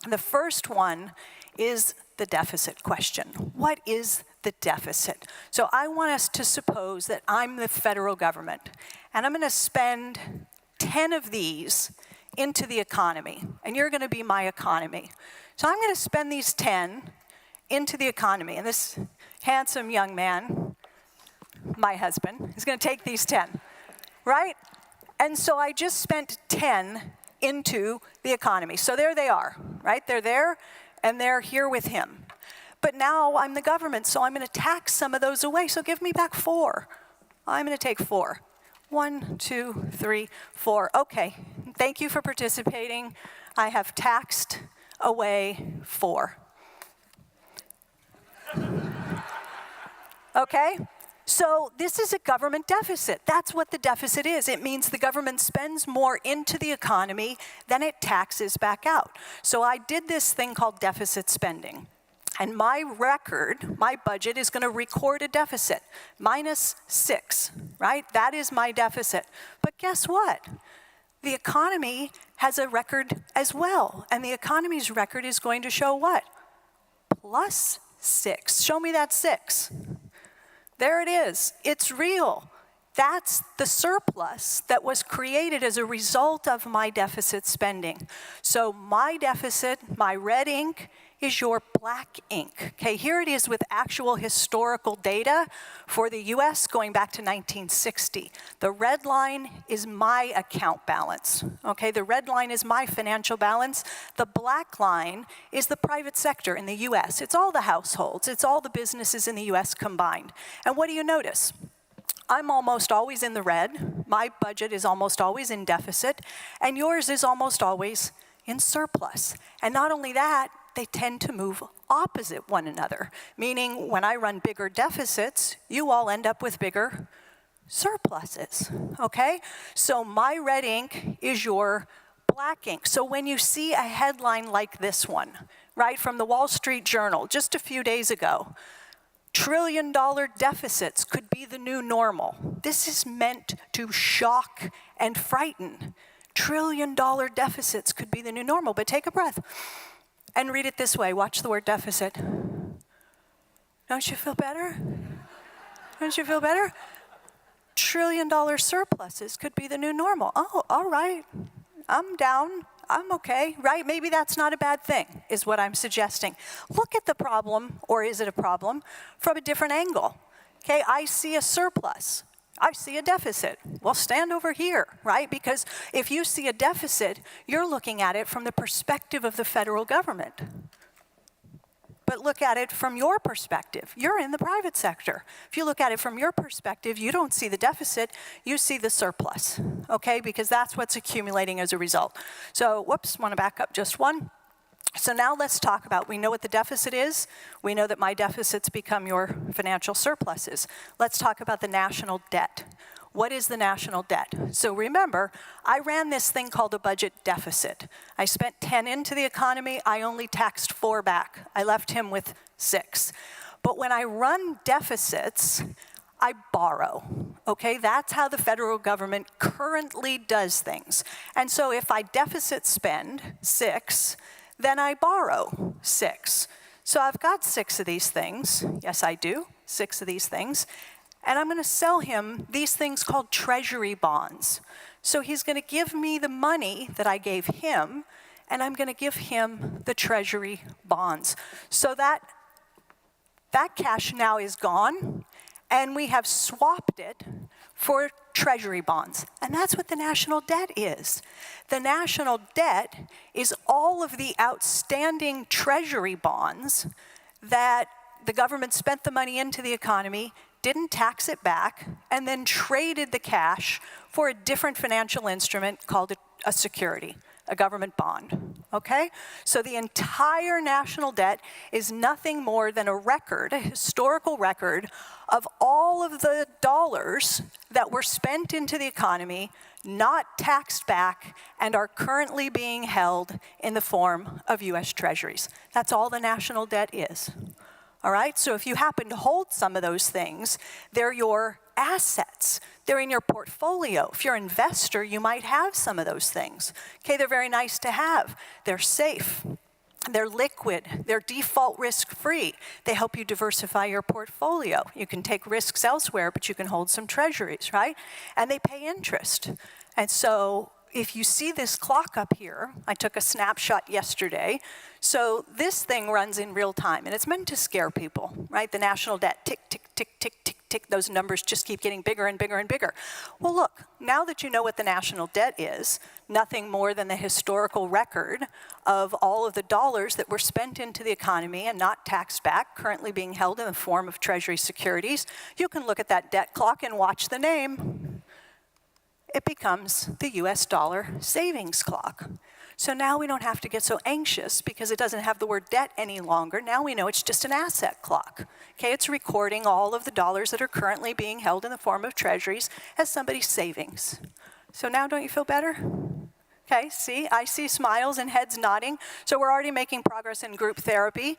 The first one is the deficit question. What is the deficit? So I want us to suppose that I'm the federal government, and I'm going to spend 10 of these into the economy, and you're going to be my economy. So I'm going to spend these 10 into the economy, and this handsome young man, my husband, is going to take these 10, right? And so I just spent 10 into the economy. So there they are, right? They're there, and they're here with him. But now I'm the government, so I'm going to tax some of those away. So give me back 4. I'm going to take 4. 1, 2, 3, 4. Okay, thank you for participating. I have taxed away 4. Okay? So this is a government deficit. That's what the deficit is. It means the government spends more into the economy than it taxes back out. So I did this thing called deficit spending. And my record, my budget, is going to record a deficit, -6, right? That is my deficit. But guess what? The economy has a record as well. And the economy's record is going to show what? +6. Show me that 6. There it is. It's real. That's the surplus that was created as a result of my deficit spending. So my deficit, my red ink, is your black ink. Okay, here it is with actual historical data for the US going back to 1960. The red line is my account balance. Okay, the red line is my financial balance. The black line is the private sector in the US. It's all the households. It's all the businesses in the US combined. And what do you notice? I'm almost always in the red. My budget is almost always in deficit. And yours is almost always in surplus. And not only that, they tend to move opposite one another, meaning when I run bigger deficits, you all end up with bigger surpluses, okay? So my red ink is your black ink. So when you see a headline like this one, right, from the Wall Street Journal just a few days ago, trillion-dollar deficits could be the new normal. This is meant to shock and frighten. Trillion-dollar deficits could be the new normal, but take a breath. And read it this way. Watch the word deficit. Don't you feel better? Don't you feel better? Trillion-dollar surpluses could be the new normal. Oh, all right. I'm down. I'm okay, right? Maybe that's not a bad thing, is what I'm suggesting. Look at the problem, or is it a problem, from a different angle. Okay, I see a surplus. I see a deficit. Well, stand over here, right? Because if you see a deficit, you're looking at it from the perspective of the federal government. But look at it from your perspective. You're in the private sector. If you look at it from your perspective, you don't see the deficit, you see the surplus, okay? Because that's what's accumulating as a result. So, whoops, want to back up just one. So now let's talk about, we know what the deficit is. We know that my deficits become your financial surpluses. Let's talk about the national debt. What is the national debt? So remember, I ran this thing called a budget deficit. I spent 10 into the economy, I only taxed 4 back. I left him with 6. But when I run deficits, I borrow, okay? That's how the federal government currently does things. And so if I deficit spend 6, then I borrow 6. So I've got 6 of these things. Yes, I do, 6 of these things. And I'm going to sell him these things called treasury bonds. So he's going to give me the money that I gave him, and I'm going to give him the treasury bonds. So that cash now is gone, and we have swapped it for treasury bonds. And that's what the national debt is. The national debt is all of the outstanding treasury bonds that the government spent the money into the economy, didn't tax it back, and then traded the cash for a different financial instrument called a security, a government bond, okay? So the entire national debt is nothing more than a record, a historical record of all of the dollars that were spent into the economy, not taxed back, and are currently being held in the form of US Treasuries. That's all the national debt is. All right, so if you happen to hold some of those things, they're your assets. They're in your portfolio. If you're an investor, you might have some of those things. Okay, they're very nice to have. They're safe. They're liquid, they're default risk-free. They help you diversify your portfolio. You can take risks elsewhere, but you can hold some treasuries, right? And they pay interest. And so if you see this clock up here, I took a snapshot yesterday. So this thing runs in real time, and it's meant to scare people, right? The national debt, tick, tick, tick, tick, tick, tick. Those numbers just keep getting bigger and bigger and bigger. Well, look, now that you know what the national debt is, nothing more than the historical record of all of the dollars that were spent into the economy and not taxed back, currently being held in the form of Treasury securities, you can look at that debt clock and watch the name. It becomes the US dollar savings clock. So now we don't have to get so anxious because it doesn't have the word debt any longer. Now we know it's just an asset clock. Okay, it's recording all of the dollars that are currently being held in the form of treasuries as somebody's savings. So now don't you feel better? Okay, see, I see smiles and heads nodding. So we're already making progress in group therapy.